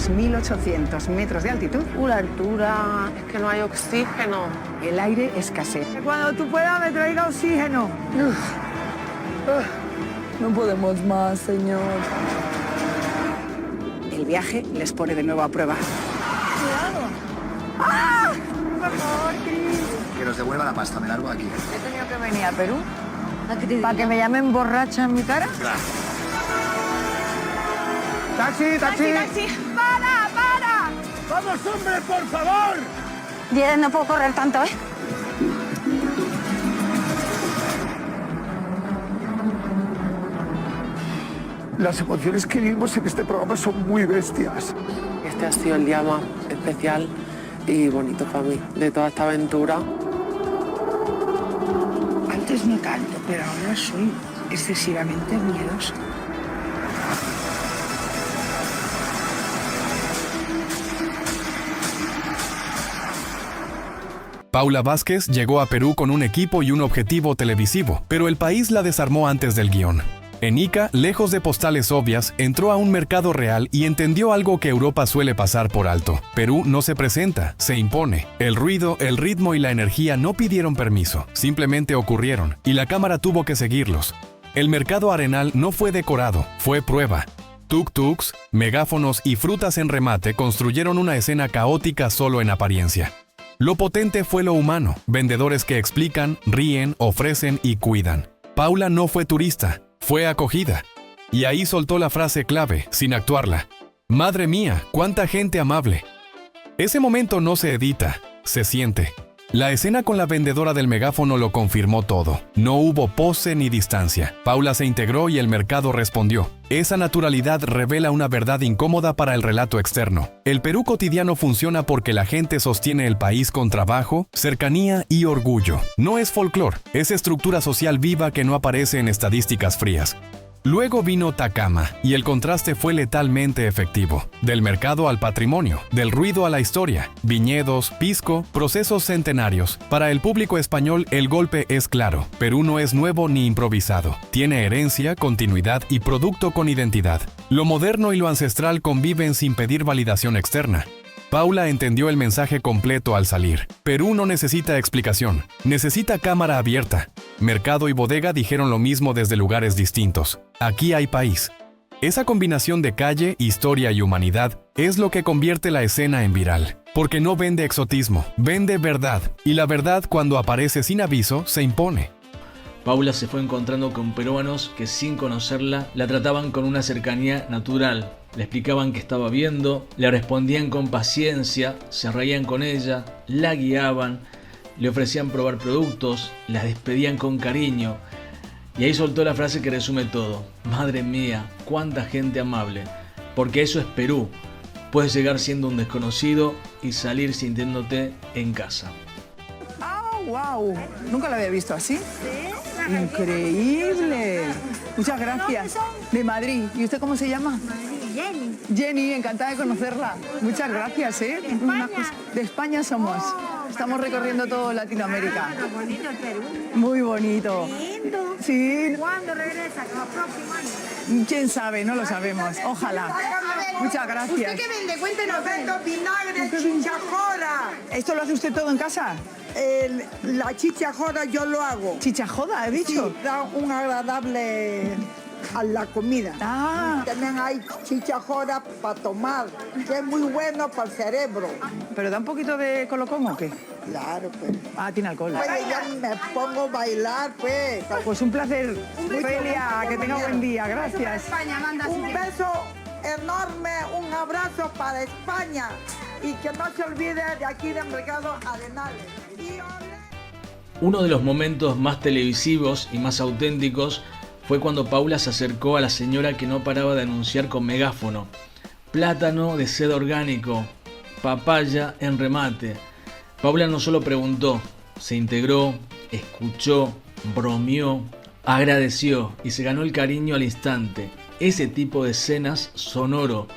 3.800 metros de altitud. La altura, es que no hay oxígeno. El aire escasea. Cuando tú puedas me traiga oxígeno. No podemos más, señor. El viaje les pone de nuevo a prueba. ¡Ah! Por favor, Cris. Que nos devuelva la pasta, me largo de aquí. He tenido que venir a Perú para que me llamen borracha en mi cara. Gracias. ¡Taxi, taxi! ¡Taxi! ¡Para! ¡Vamos, hombre, por favor! Ya no puedo correr tanto, ¿eh? Las emociones que vivimos en este programa son muy bestias. Este ha sido el día más especial y bonito para mí, de toda esta aventura. Antes no tanto, pero ahora soy excesivamente miedosa. Paula Vázquez llegó a Perú con un equipo y un objetivo televisivo, pero el país la desarmó antes del guión. En Ica, lejos de postales obvias, entró a un mercado real y entendió algo que Europa suele pasar por alto. Perú no se presenta, se impone. El ruido, el ritmo y la energía no pidieron permiso, simplemente ocurrieron, y la cámara tuvo que seguirlos. El mercado arenal no fue decorado, fue prueba. Tuk-tuks, megáfonos y frutas en remate construyeron una escena caótica solo en apariencia. Lo potente fue lo humano, vendedores que explican, ríen, ofrecen y cuidan. Paula no fue turista, fue acogida. Y ahí soltó la frase clave, sin actuarla. ¡Madre mía, cuánta gente amable! Ese momento no se edita, se siente. La escena con la vendedora del megáfono lo confirmó todo. No hubo pose ni distancia. Paula se integró y el mercado respondió. Esa naturalidad revela una verdad incómoda para el relato externo. El Perú cotidiano funciona porque la gente sostiene el país con trabajo, cercanía y orgullo. No es folclore, es estructura social viva que no aparece en estadísticas frías. Luego vino Tacama, y el contraste fue letalmente efectivo. Del mercado al patrimonio, del ruido a la historia, viñedos, pisco, procesos centenarios. Para el público español el golpe es claro. Perú no es nuevo ni improvisado. Tiene herencia, continuidad y producto con identidad. Lo moderno y lo ancestral conviven sin pedir validación externa. Paula entendió el mensaje completo al salir. Perú no necesita explicación, necesita cámara abierta. Mercado y bodega dijeron lo mismo desde lugares distintos. Aquí hay país. Esa combinación de calle, historia y humanidad es lo que convierte la escena en viral. Porque no vende exotismo, vende verdad. Y la verdad, cuando aparece sin aviso, se impone. Paula se fue encontrando con peruanos que sin conocerla la trataban con una cercanía natural. Le explicaban qué estaba viendo, le respondían con paciencia, se reían con ella, la guiaban, le ofrecían probar productos, la despedían con cariño. Y ahí soltó la frase que resume todo. Madre mía, cuánta gente amable. Porque eso es Perú. Puedes llegar siendo un desconocido y salir sintiéndote en casa. ¡Wow! Nunca lo había visto así. Increíble. Muchas gracias. De Madrid. ¿Y usted cómo se llama? Jenny. Jenny, encantada de conocerla. Muchas gracias, ¿eh? De España somos. Estamos recorriendo todo Latinoamérica. Bonito el Perú. Muy bonito. Lindo. Sí. ¿Cuándo regresa? ¿El próximo año? ¿Quién sabe? No lo sabemos. Ojalá. Muchas gracias. ¿Usted qué vende? Cuéntenos. Vendo vinagre, chichajora. ¿Esto lo hace usted todo en casa? La chichajora yo lo hago. ¿Chichajoda, he dicho? Sí, da un agradable a la comida. Ah. También hay chichajora para tomar, que es muy bueno para el cerebro. ¿Pero da un poquito de colocón o qué? Claro, pues. Ah, tiene alcohol. Pues ya me pongo a bailar, pues. Pues un placer. Felia, que tenga buen día. Gracias. Un beso enorme, un abrazo para España. Y que no se olvide de aquí del mercado Arenales. Uno de los momentos más televisivos y más auténticos fue cuando Paula se acercó a la señora que no paraba de anunciar con megáfono. Plátano de seda orgánico, papaya en remate. Paula no solo preguntó, se integró, escuchó, bromeó, agradeció y se ganó el cariño al instante. Ese tipo de escenas son oro,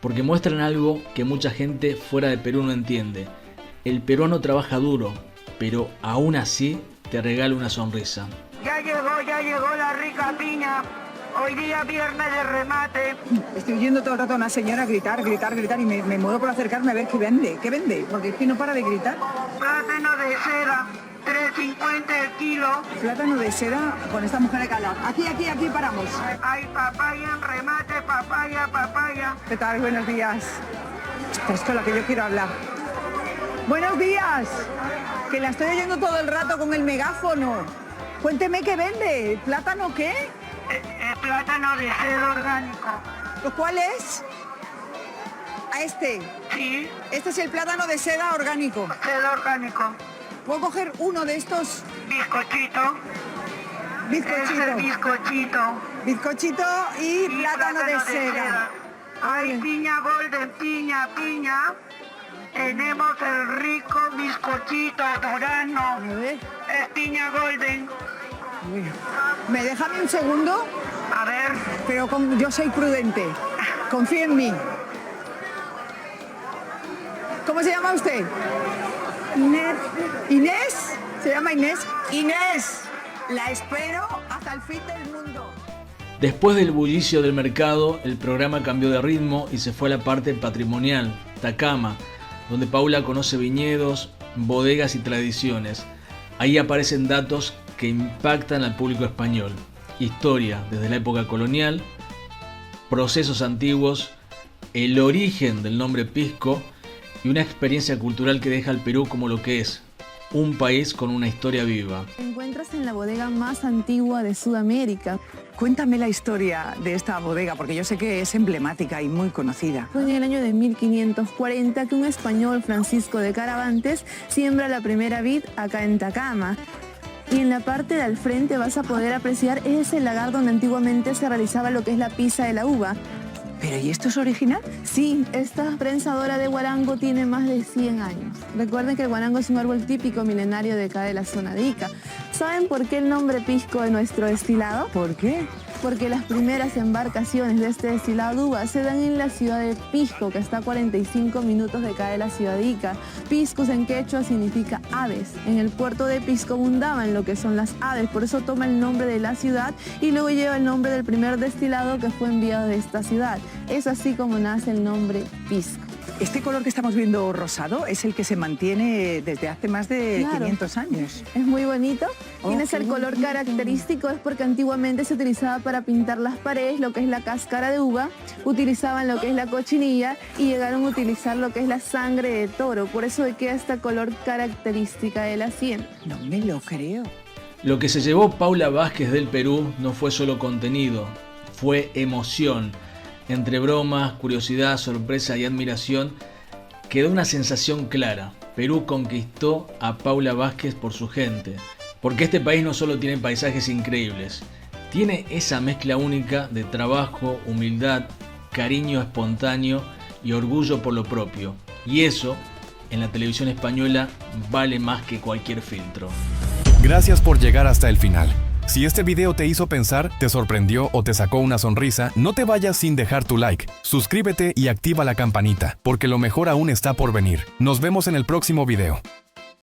porque muestran algo que mucha gente fuera de Perú no entiende. El peruano trabaja duro, pero aún así te regala una sonrisa. Ya llegó la rica piña. Hoy día viernes de remate. Estoy oyendo todo el rato a una señora gritar y me muero por acercarme a ver qué vende. ¿Qué vende? Porque es que no para de gritar. Plátano de seda, 3,50 el kilo. Plátano de seda con esta mujer de calor. Aquí paramos. Hay papaya en remate, papaya. ¿Qué tal? Buenos días. Esto es con la que yo quiero hablar. ¡Buenos días! Que la estoy oyendo todo el rato con el megáfono. Cuénteme qué vende. ¿Plátano qué? Plátano de seda orgánico. ¿Cuál es? A este. Sí, Este es el plátano de seda orgánico. seda orgánico. ¿Puedo coger uno de estos? Bizcochito. Es el Bizcochito. bizcochito. Bizcochito y Y plátano de seda. Hay Ay. piña golden, piña. Tenemos el rico bizcochito durazno. A ver. Es piña golden. ¿Me déjame un segundo? A ver, Pero yo soy prudente. Confía en mí. ¿Cómo se llama usted? Inés. ¿Inés? ¿Se llama Inés? Inés, la espero hasta el fin del mundo. Después del bullicio del mercado, el programa cambió de ritmo y se fue a la parte patrimonial, Tacama, donde Paula conoce viñedos, bodegas y tradiciones. Ahí aparecen datos que impactan al público español. Historia desde la época colonial, procesos antiguos, el origen del nombre Pisco y una experiencia cultural que deja al Perú como lo que es, un país con una historia viva. Te encuentras en la bodega más antigua de Sudamérica. Cuéntame la historia de esta bodega, porque yo sé que es emblemática y muy conocida. Fue en el año de 1540 que un español, Francisco de Caravantes, siembra la primera vid acá en Tacama. Y en la parte de al frente vas a poder apreciar ese lagar donde antiguamente se realizaba lo que es la pisa de la uva. ¿Pero y esto es original? Sí, esta prensadora de guarango tiene más de 100 años. Recuerden que el guarango es un árbol típico milenario de acá de la zona de Ica. ¿Saben por qué el nombre pisco de nuestro destilado? ¿Por qué? Porque las primeras embarcaciones de este destilado de uva se dan en la ciudad de Pisco, que está a 45 minutos de acá de la ciudad de Ica. Piscus en quechua significa aves. En el puerto de Pisco abundaban lo que son las aves, por eso toma el nombre de la ciudad y luego lleva el nombre del primer destilado que fue enviado de esta ciudad. Es así como nace el nombre Pisco. Este color que estamos viendo rosado es el que se mantiene desde hace más de Claro. 500 años. Es muy bonito. Oh, Tiene qué el color bonito. característico, es porque antiguamente se utilizaba para pintar las paredes, lo que es la cáscara de uva, utilizaban lo que es la cochinilla y llegaron a utilizar lo que es la sangre de toro. Por eso queda esta color característica de la sien. No me lo creo. Lo que se llevó Paula Vázquez del Perú no fue solo contenido, fue emoción. Entre bromas, curiosidad, sorpresa y admiración, quedó una sensación clara. Perú conquistó a Paula Vázquez por su gente. Porque este país no solo tiene paisajes increíbles, tiene esa mezcla única de trabajo, humildad, cariño espontáneo y orgullo por lo propio. Y eso, en la televisión española, vale más que cualquier filtro. Gracias por llegar hasta el final. Si este video te hizo pensar, te sorprendió o te sacó una sonrisa, no te vayas sin dejar tu like. Suscríbete y activa la campanita, porque lo mejor aún está por venir. Nos vemos en el próximo video.